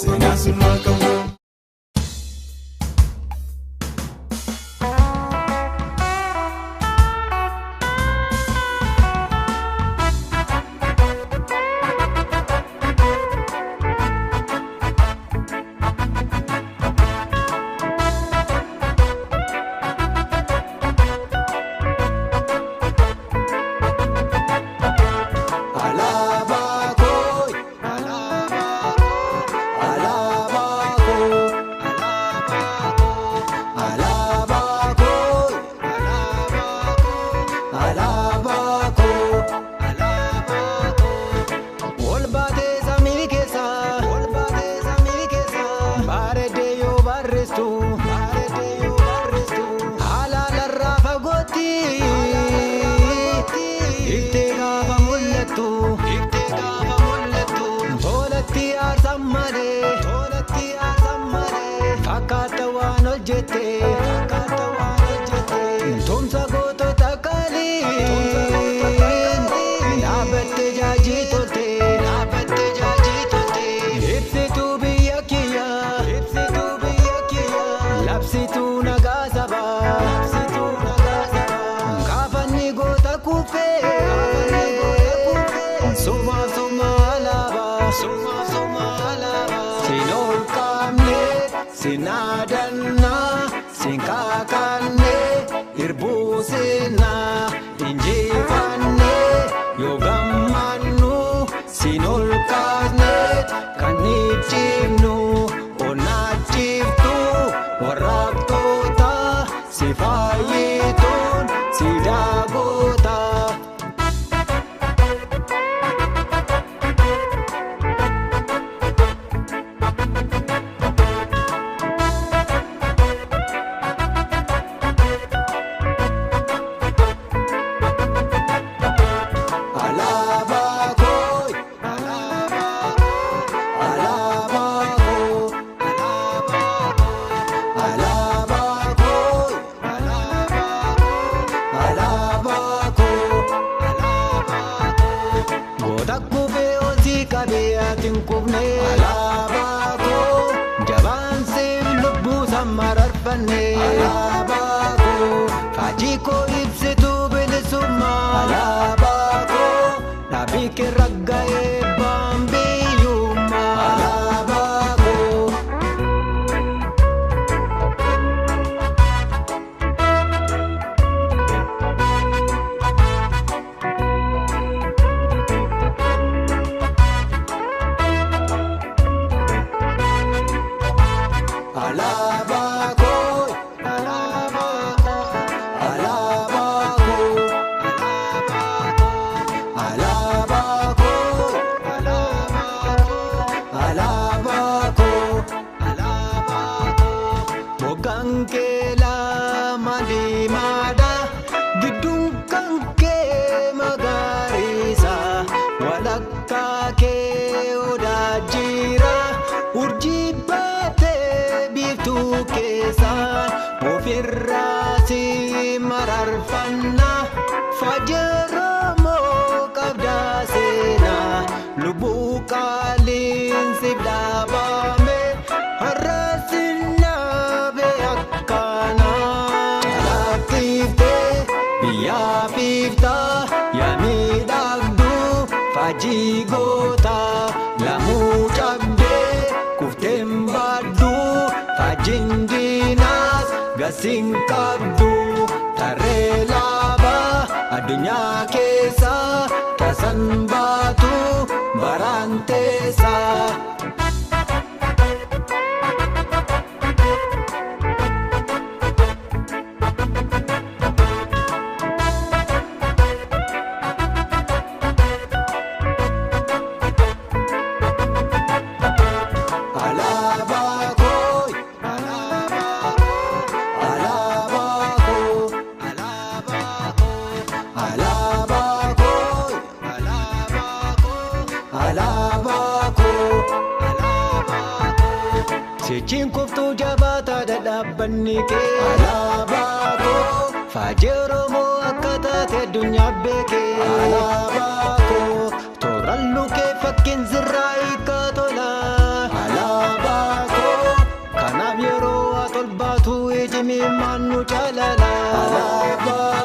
seenaa sulmaa qabu. Sinadana, sinkakane, irbusina, injifane, yogamanu, sinolkane, kanijinu, onachiftu, warabtota, sifayitun, sidagota. Alabako, fajiko ibsitu bilisuma. Alabako, nabike ragaye bambiyuma. Alabako. Ofirrasi mararfanna fajaramo kabdasena lubu kalin sibdabame harasina beakana lakifte biya pifta yamidagdu fajigota lamu chabde kuftembadu fajindinas gasing kabdu tarelaba adunya kesa kasan batu barantesa. Sejin kuftu jabata dadhabbanni kee alaabaa koo faajiroomoo akka taate addunyaa beekee alaabaa koo tooraan lukee fakkiin zirraa hiika tola alaabaa. manu chalala. Alaabaa